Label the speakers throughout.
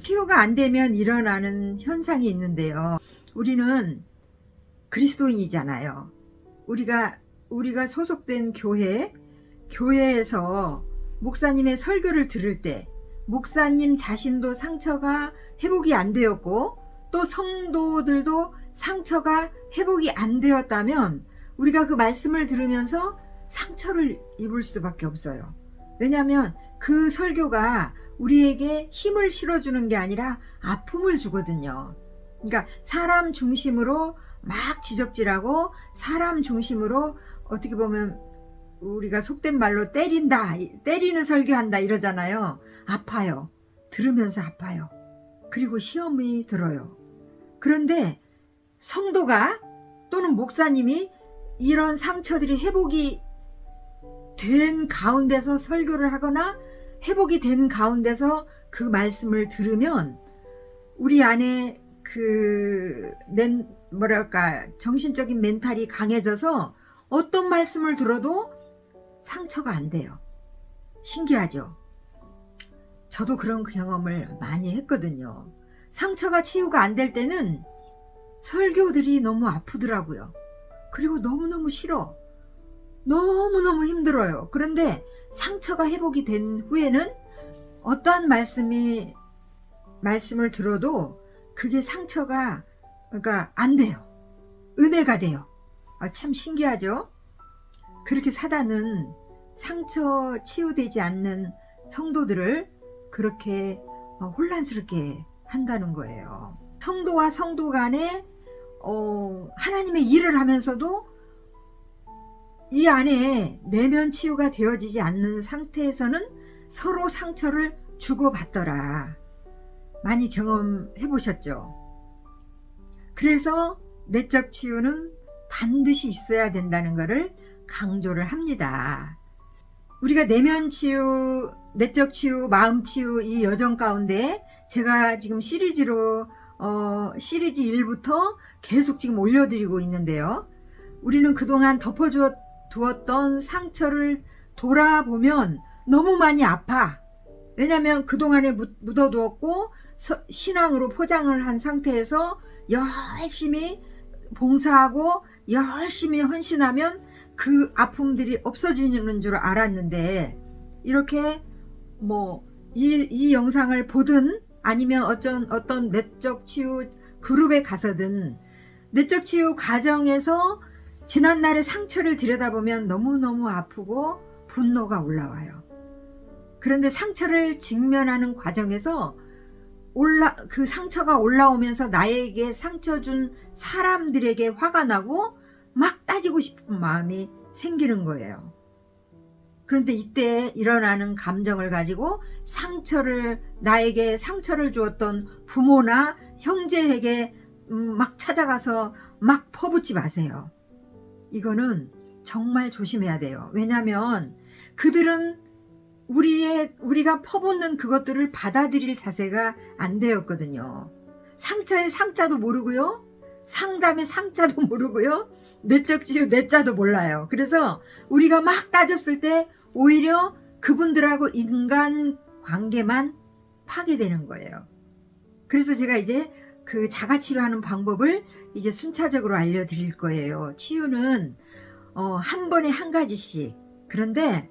Speaker 1: 치유가 안 되면 일어나는 현상이 있는데요. 우리는 그리스도인이잖아요. 우리가 소속된 교회에서 목사님의 설교를 들을 때 목사님 자신도 상처가 회복이 안 되었고 또 성도들도 상처가 회복이 안 되었다면 우리가 그 말씀을 들으면서 상처를 입을 수밖에 없어요. 왜냐하면 그 설교가 우리에게 힘을 실어주는 게 아니라 아픔을 주거든요. 그러니까 사람 중심으로 막 지적질하고 사람 중심으로 어떻게 보면 우리가 속된 말로 때리는 설교한다 이러잖아요. 아파요. 들으면서 아파요. 그리고 시험이 들어요. 그런데 성도가 또는 목사님이 이런 상처들이 회복이 된 가운데서 설교를 하거나 회복이 된 가운데서 그 말씀을 들으면 우리 안에 정신적인 멘탈이 강해져서 어떤 말씀을 들어도 상처가 안 돼요. 신기하죠? 저도 그런 경험을 많이 했거든요. 상처가 치유가 안 될 때는 설교들이 너무 아프더라고요. 그리고 너무너무 싫어. 너무너무 힘들어요. 그런데 상처가 회복이 된 후에는 어떠한 말씀을 들어도 그게 상처가 안 돼요. 은혜가 돼요. 참 신기하죠? 그렇게 사단은 상처 치유되지 않는 성도들을 그렇게 혼란스럽게 한다는 거예요. 성도와 성도 간에 하나님의 일을 하면서도 이 안에 내면 치유가 되어지지 않는 상태에서는 서로 상처를 주고받더라. 많이 경험해 보셨죠? 그래서 내적 치유는 반드시 있어야 된다는 것을 강조를 합니다. 우리가 내면 치유, 내적 치유, 마음 치유 이 여정 가운데 제가 지금 시리즈 1부터 계속 지금 올려드리고 있는데요. 우리는 그동안 덮어두었던 상처를 돌아보면 너무 많이 아파. 왜냐하면 그동안에 묻어두었고 신앙으로 포장을 한 상태에서 열심히 봉사하고 열심히 헌신하면 그 아픔들이 없어지는 줄 알았는데 이렇게 이 영상을 보든 아니면 어떤 내적 치유 그룹에 가서든 내적 치유 과정에서 지난날의 상처를 들여다보면 너무너무 아프고 분노가 올라와요. 그런데 상처를 직면하는 과정에서 그 상처가 올라오면서 나에게 상처 준 사람들에게 화가 나고 막 따지고 싶은 마음이 생기는 거예요. 그런데 이때 일어나는 감정을 가지고 나에게 상처를 주었던 부모나 형제에게 막 찾아가서 막 퍼붓지 마세요. 이거는 정말 조심해야 돼요. 왜냐하면 그들은 우리가 퍼붓는 그것들을 받아들일 자세가 안 되었거든요. 상처의 상자도 모르고요. 상담의 상자도 모르고요. 내적 치유 내자도 몰라요. 그래서 우리가 막 따졌을 때 오히려 그분들하고 인간 관계만 파괴되는 거예요. 그래서 제가 이제 그 자가 치료하는 방법을 이제 순차적으로 알려드릴 거예요. 치유는 한 번에 한 가지씩. 그런데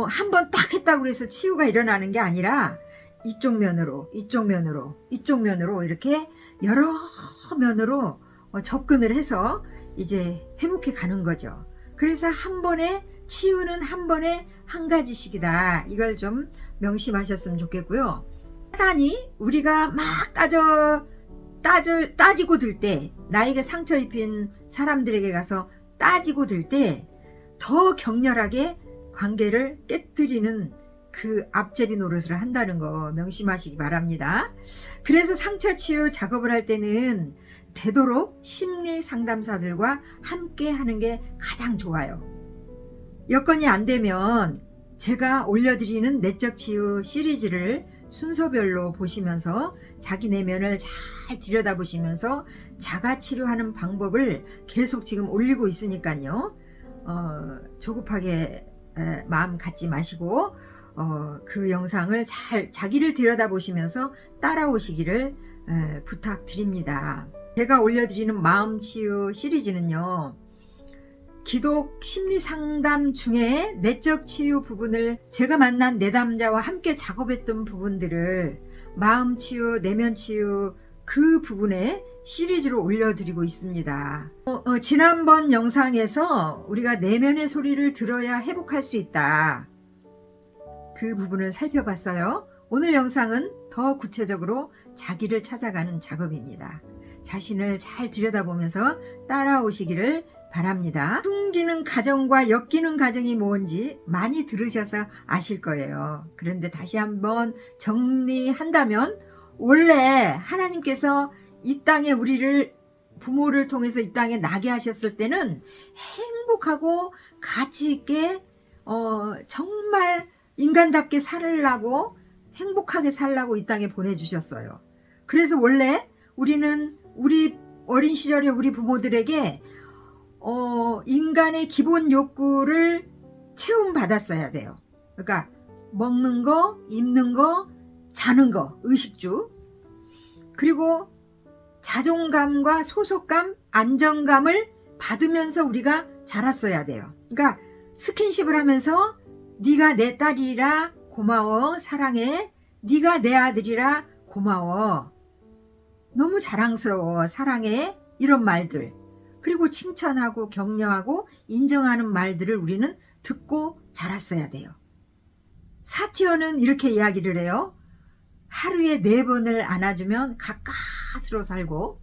Speaker 1: 한 번 딱 했다고 해서 치유가 일어나는 게 아니라 이쪽 면으로 이렇게 여러 면으로 접근을 해서 이제 회복해 가는 거죠. 그래서 치유는 한 번에 한 가지씩이다. 이걸 좀 명심하셨으면 좋겠고요. 사단이 우리가 막 따지고 들 때, 나에게 상처 입힌 사람들에게 가서 따지고 들 때 더 격렬하게 관계를 깨뜨리는 그 앞제비 노릇을 한다는 거 명심하시기 바랍니다. 그래서 상처 치유 작업을 할 때는 되도록 심리 상담사들과 함께 하는 게 가장 좋아요. 여건이 안 되면 제가 올려드리는 내적 치유 시리즈를 순서별로 보시면서 자기 내면을 잘 들여다보시면서 자가 치료하는 방법을 계속 지금 올리고 있으니까요. 조급하게 마음 갖지 마시고 그 영상을 잘 자기를 들여다보시면서 따라오시기를 부탁드립니다. 제가 올려드리는 마음치유 시리즈는요, 기독 심리상담 중에 내적 치유 부분을 제가 만난 내담자와 함께 작업했던 부분들을 마음치유, 내면치유 그 부분에 시리즈로 올려드리고 있습니다. 지난번 영상에서 우리가 내면의 소리를 들어야 회복할 수 있다, 그 부분을 살펴봤어요. 오늘 영상은 더 구체적으로 자기를 찾아가는 작업입니다. 자신을 잘 들여다보면서 따라오시기를 바랍니다. 숨기는 가정과 엮이는 가정이 뭔지 많이 들으셔서 아실 거예요. 그런데 다시 한번 정리한다면, 원래 하나님께서 이 땅에 우리를, 부모를 통해서 이 땅에 나게 하셨을 때는 행복하고 가치 있게 정말 인간답게 살라고, 행복하게 살라고 이 땅에 보내주셨어요. 그래서 원래 우리는 우리 어린 시절에 우리 부모들에게 인간의 기본 욕구를 체험받았어야 돼요. 그러니까 먹는 거, 입는 거, 자는 거, 의식주, 그리고 자존감과 소속감, 안정감을 받으면서 우리가 자랐어야 돼요. 그러니까 스킨십을 하면서 네가 내 딸이라 고마워, 사랑해, 네가 내 아들이라 고마워, 너무 자랑스러워, 사랑해, 이런 말들, 그리고 칭찬하고 격려하고 인정하는 말들을 우리는 듣고 자랐어야 돼요. 사티어는 이렇게 이야기를 해요. 하루에 4번을 안아주면 가까스로 살고,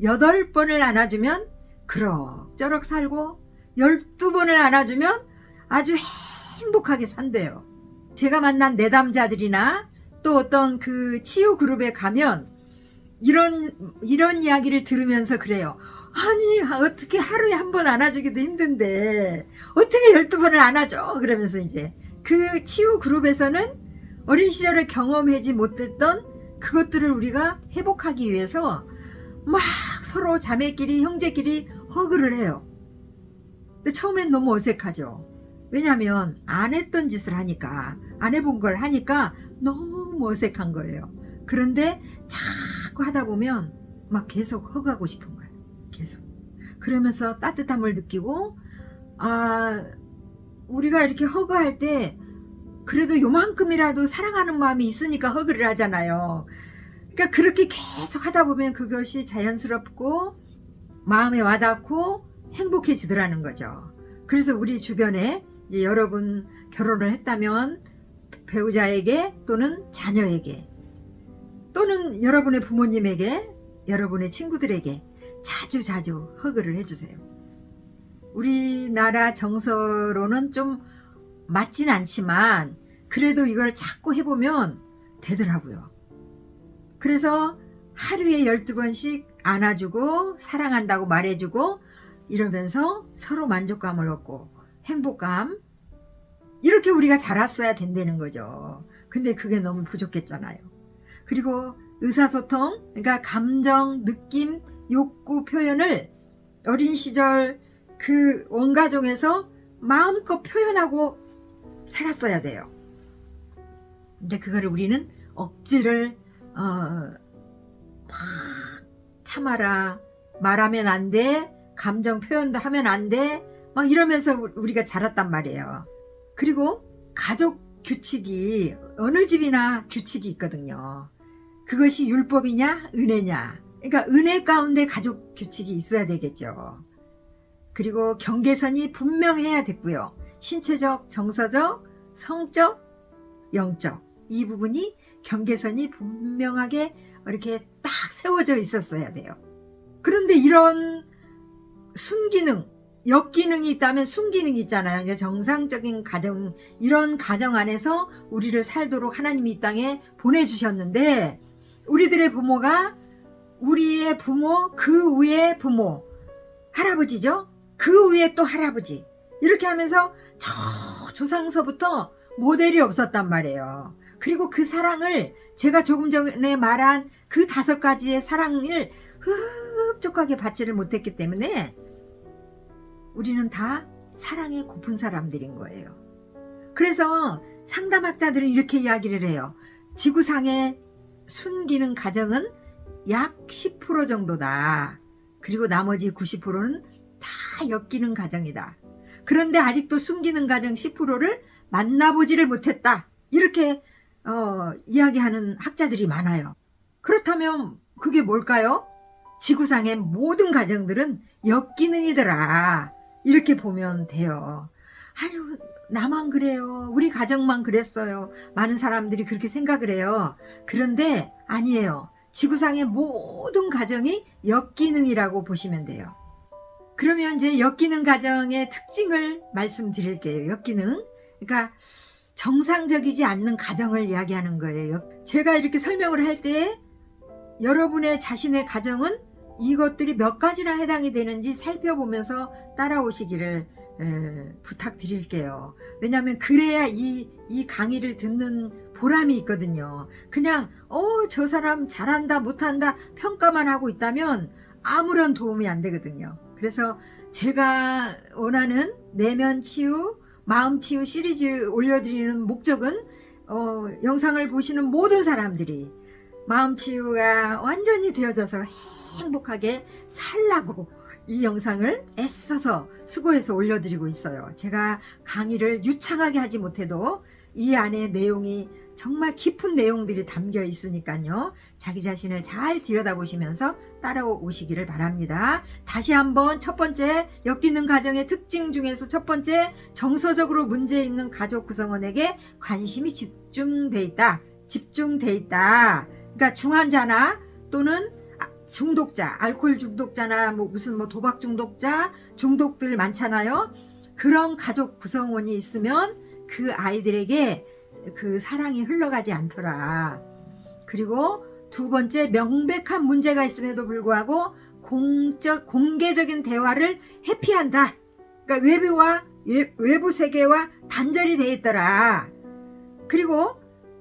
Speaker 1: 8번을 안아주면 그럭저럭 살고, 12번을 안아주면 아주 행복하게 산대요. 제가 만난 내담자들이나 또 어떤 그 치유 그룹에 가면 이런 이야기를 들으면서 그래요. 아니, 어떻게 하루에 1번 안아주기도 힘든데 어떻게 12번을 안아줘? 그러면서 이제 그 치유 그룹에서는 어린 시절에 경험하지 못했던 그것들을 우리가 회복하기 위해서 막 서로 자매끼리, 형제끼리 허그를 해요. 근데 처음엔 너무 어색하죠. 왜냐하면 안 했던 짓을 하니까, 안 해본 걸 하니까 너무 어색한 거예요. 그런데 자꾸 하다 보면 막 계속 허그하고 싶은 거예요. 계속. 그러면서 따뜻함을 느끼고, 우리가 이렇게 허그할 때 그래도 요만큼이라도 사랑하는 마음이 있으니까 허그를 하잖아요. 그러니까 그렇게 계속 하다 보면 그것이 자연스럽고 마음에 와닿고 행복해지더라는 거죠. 그래서 우리 주변에 이제 여러분 결혼을 했다면 배우자에게 또는 자녀에게 또는 여러분의 부모님에게, 여러분의 친구들에게 자주 허그를 해주세요. 우리나라 정서로는 좀 맞진 않지만 그래도 이걸 자꾸 해보면 되더라고요. 그래서 하루에 12번씩 안아주고 사랑한다고 말해주고 이러면서 서로 만족감을 얻고 행복감, 이렇게 우리가 자랐어야 된다는 거죠. 근데 그게 너무 부족했잖아요. 그리고 의사소통, 그러니까 감정, 느낌, 욕구 표현을 어린 시절 그 원가정에서 마음껏 표현하고 살았어야 돼요. 이제 그거를 우리는 억지를 막 참아라, 말하면 안 돼, 감정 표현도 하면 안 돼, 막 이러면서 우리가 자랐단 말이에요. 그리고 가족 규칙이 어느 집이나 규칙이 있거든요. 그것이 율법이냐 은혜냐, 그러니까 은혜 가운데 가족 규칙이 있어야 되겠죠. 그리고 경계선이 분명해야 됐고요. 신체적, 정서적, 성적, 영적, 이 부분이 경계선이 분명하게 이렇게 딱 세워져 있었어야 돼요. 그런데 이런 순기능, 역기능이 있다면 순기능이 있잖아요. 그러니까 정상적인 가정, 이런 가정 안에서 우리를 살도록 하나님이 이 땅에 보내주셨는데, 우리들의 부모가 우리의 부모, 그 위에 부모, 할아버지죠? 그 위에 또 할아버지, 이렇게 하면서 저 조상서부터 모델이 없었단 말이에요. 그리고 그 사랑을, 제가 조금 전에 말한 그 5가지의 사랑을 흡족하게 받지를 못했기 때문에 우리는 다 사랑에 고픈 사람들인 거예요. 그래서 상담학자들은 이렇게 이야기를 해요. 지구상에 순기능 가정은 약 10% 정도다. 그리고 나머지 90%는 다 역기능 가정이다. 그런데 아직도 순기능 가정 10%를 만나보지를 못했다. 이렇게 이야기하는 학자들이 많아요. 그렇다면 그게 뭘까요? 지구상의 모든 가정들은 역기능이더라. 이렇게 보면 돼요. 아유, 나만 그래요. 우리 가정만 그랬어요. 많은 사람들이 그렇게 생각을 해요. 그런데 아니에요. 지구상의 모든 가정이 역기능이라고 보시면 돼요. 그러면 이제 역기능 가정의 특징을 말씀드릴게요. 역기능. 그러니까 정상적이지 않는 가정을 이야기하는 거예요. 제가 이렇게 설명을 할 때 여러분의 자신의 가정은 이것들이 몇 가지나 해당이 되는지 살펴보면서 따라오시기를 부탁드릴게요. 왜냐하면 그래야 이 강의를 듣는 보람이 있거든요. 그냥 저 사람 잘한다 못한다 평가만 하고 있다면 아무런 도움이 안 되거든요. 그래서 제가 원하는 내면 치유, 마음 치유 시리즈 올려드리는 목적은 영상을 보시는 모든 사람들이 마음 치유가 완전히 되어져서 행복하게 살라고 이 영상을 애써서 수고해서 올려드리고 있어요. 제가 강의를 유창하게 하지 못해도 이 안에 내용이 정말 깊은 내용들이 담겨 있으니까요. 자기 자신을 잘 들여다보시면서 따라오시기를 바랍니다. 다시 한번 첫 번째, 역기능 가정의 특징 중에서 첫 번째, 정서적으로 문제 있는 가족 구성원에게 관심이 집중돼 있다. 그러니까 중환자나 또는 중독자, 알코올 중독자나 무슨 도박 중독자, 중독들 많잖아요. 그런 가족 구성원이 있으면 그 아이들에게 그 사랑이 흘러가지 않더라. 그리고 두 번째, 명백한 문제가 있음에도 불구하고 공개적인 대화를 회피한다. 그러니까 외부 세계와 단절이 되어 있더라. 그리고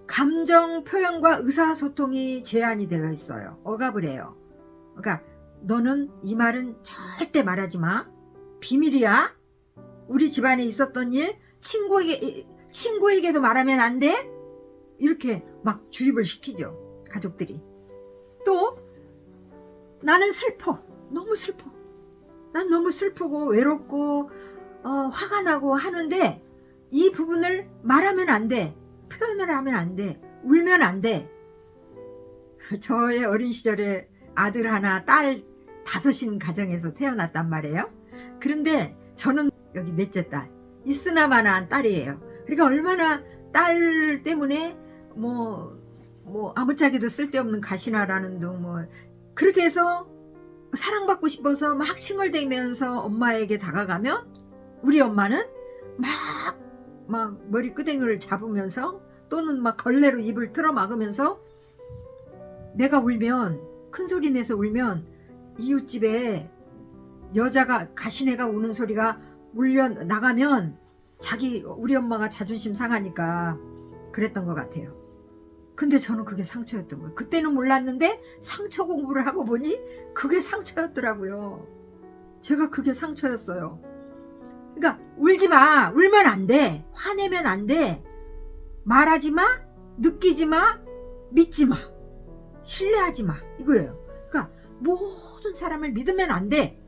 Speaker 1: 감정 표현과 의사소통이 제한이 되어 있어요. 억압을 해요. 그러니까 너는 이 말은 절대 말하지 마. 비밀이야. 우리 집안에 있었던 일 친구에게도 말하면 안 돼. 이렇게 막 주입을 시키죠. 가족들이. 또 나는 슬퍼. 너무 슬퍼. 난 너무 슬프고 외롭고 화가 나고 하는데 이 부분을 말하면 안 돼. 표현을 하면 안 돼. 울면 안 돼. 저의 어린 시절에 아들 하나, 딸 5인 가정에서 태어났단 말이에요. 그런데 저는 여기 넷째 딸, 있으나마나한 딸이에요. 그러니까 얼마나 딸 때문에 아무짝에도 쓸데없는 가시나라는 둥 그렇게 해서 사랑받고 싶어서 막 칭얼대면서 엄마에게 다가가면 우리 엄마는 막 머리끄댕이를 잡으면서 또는 막 걸레로 입을 틀어 막으면서 내가 울면 큰소리 내서 울면 이웃집에 여자가 가시네가 우는 소리가 울려 나가면 우리 엄마가 자존심 상하니까 그랬던 것 같아요. 근데 저는 그게 상처였던 거예요. 그때는 몰랐는데 상처 공부를 하고 보니 그게 상처였더라고요. 제가 그게 상처였어요. 그러니까 울지 마. 울면 안 돼. 화내면 안 돼. 말하지 마. 느끼지 마. 믿지 마. 신뢰하지 마. 이거예요. 그러니까 모든 사람을 믿으면 안 돼.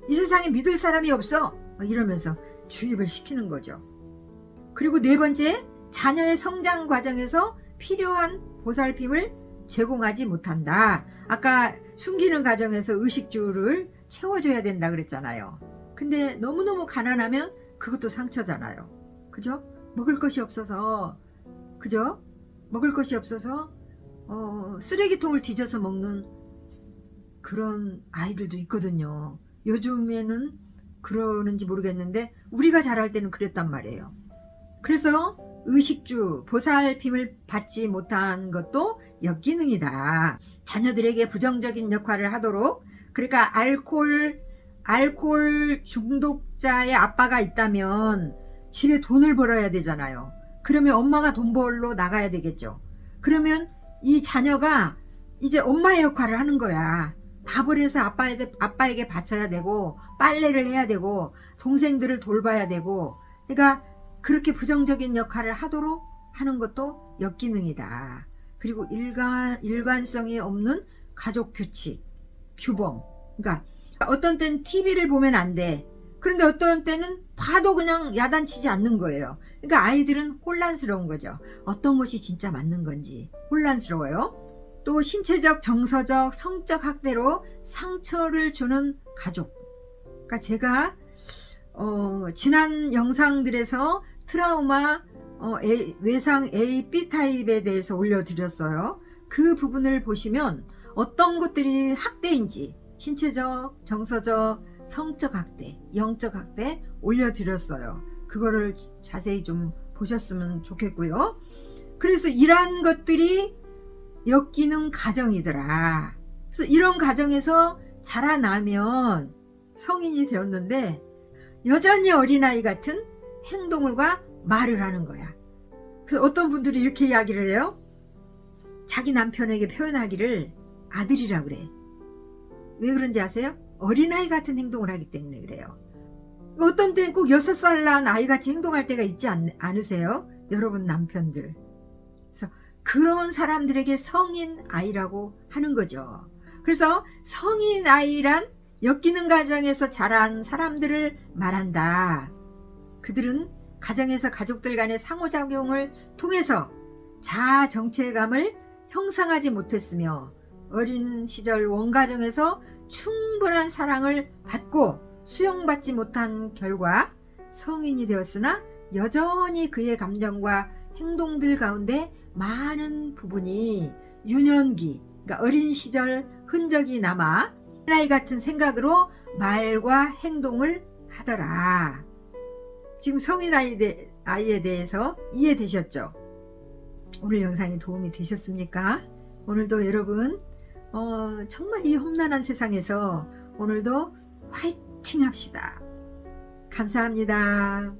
Speaker 1: 이 세상에 믿을 사람이 없어. 이러면서 주입을 시키는 거죠. 그리고 네 번째, 자녀의 성장 과정에서 필요한 보살핌을 제공하지 못한다. 아까 숨기는 가정에서 의식주를 채워줘야 된다 그랬잖아요. 근데 너무너무 가난하면 그것도 상처잖아요. 그죠? 먹을 것이 없어서 쓰레기통을 뒤져서 먹는 그런 아이들도 있거든요. 요즘에는 그러는지 모르겠는데 우리가 자랄 때는 그랬단 말이에요. 그래서 의식주, 보살핌을 받지 못한 것도 역기능이다. 자녀들에게 부정적인 역할을 하도록, 그러니까 알코올 중독자의 아빠가 있다면 집에 돈을 벌어야 되잖아요. 그러면 엄마가 돈 벌러 나가야 되겠죠. 그러면 이 자녀가 이제 엄마의 역할을 하는 거야. 밥을 해서 아빠에게 바쳐야 되고, 빨래를 해야 되고, 동생들을 돌봐야 되고. 그러니까 그렇게 부정적인 역할을 하도록 하는 것도 역기능이다. 그리고 일관성이 없는 가족 규칙, 규범. 그러니까 어떤 때는 TV를 보면 안 돼. 그런데 어떤 때는 봐도 그냥 야단치지 않는 거예요. 그러니까 아이들은 혼란스러운 거죠. 어떤 것이 진짜 맞는 건지 혼란스러워요. 또 신체적, 정서적, 성적 학대로 상처를 주는 가족. 그러니까 제가 지난 영상들에서 트라우마 외상 A, B타입에 대해서 올려드렸어요. 그 부분을 보시면 어떤 것들이 학대인지 신체적, 정서적, 성적 학대, 영적 학대 올려드렸어요. 그거를 자세히 좀 보셨으면 좋겠고요. 그래서 이러한 것들이 역기능 가정이더라. 그래서 이런 가정에서 자라나면 성인이 되었는데 여전히 어린아이 같은 행동을과 말을 하는 거야. 그래서 어떤 분들이 이렇게 이야기를 해요. 자기 남편에게 표현하기를 아들이라 그래. 왜 그런지 아세요? 어린아이 같은 행동을 하기 때문에 그래요. 어떤 때는 꼭 6살 난 아이같이 행동할 때가 있지 않으세요? 여러분 남편들. 그래서 그런 사람들에게 성인 아이라고 하는 거죠. 그래서 성인 아이란 역기능 가정에서 자란 사람들을 말한다. 그들은 가정에서 가족들 간의 상호작용을 통해서 자아 정체감을 형성하지 못했으며 어린 시절 원가정에서 충분한 사랑을 받고 수용받지 못한 결과 성인이 되었으나 여전히 그의 감정과 행동들 가운데 많은 부분이 유년기, 그러니까 어린 시절 흔적이 남아 아이 같은 생각으로 말과 행동을 하더라. 지금 성인 아이에 대해서 이해되셨죠? 오늘 영상이 도움이 되셨습니까? 오늘도 여러분 정말 이 험난한 세상에서 오늘도 화이팅 합시다. 감사합니다.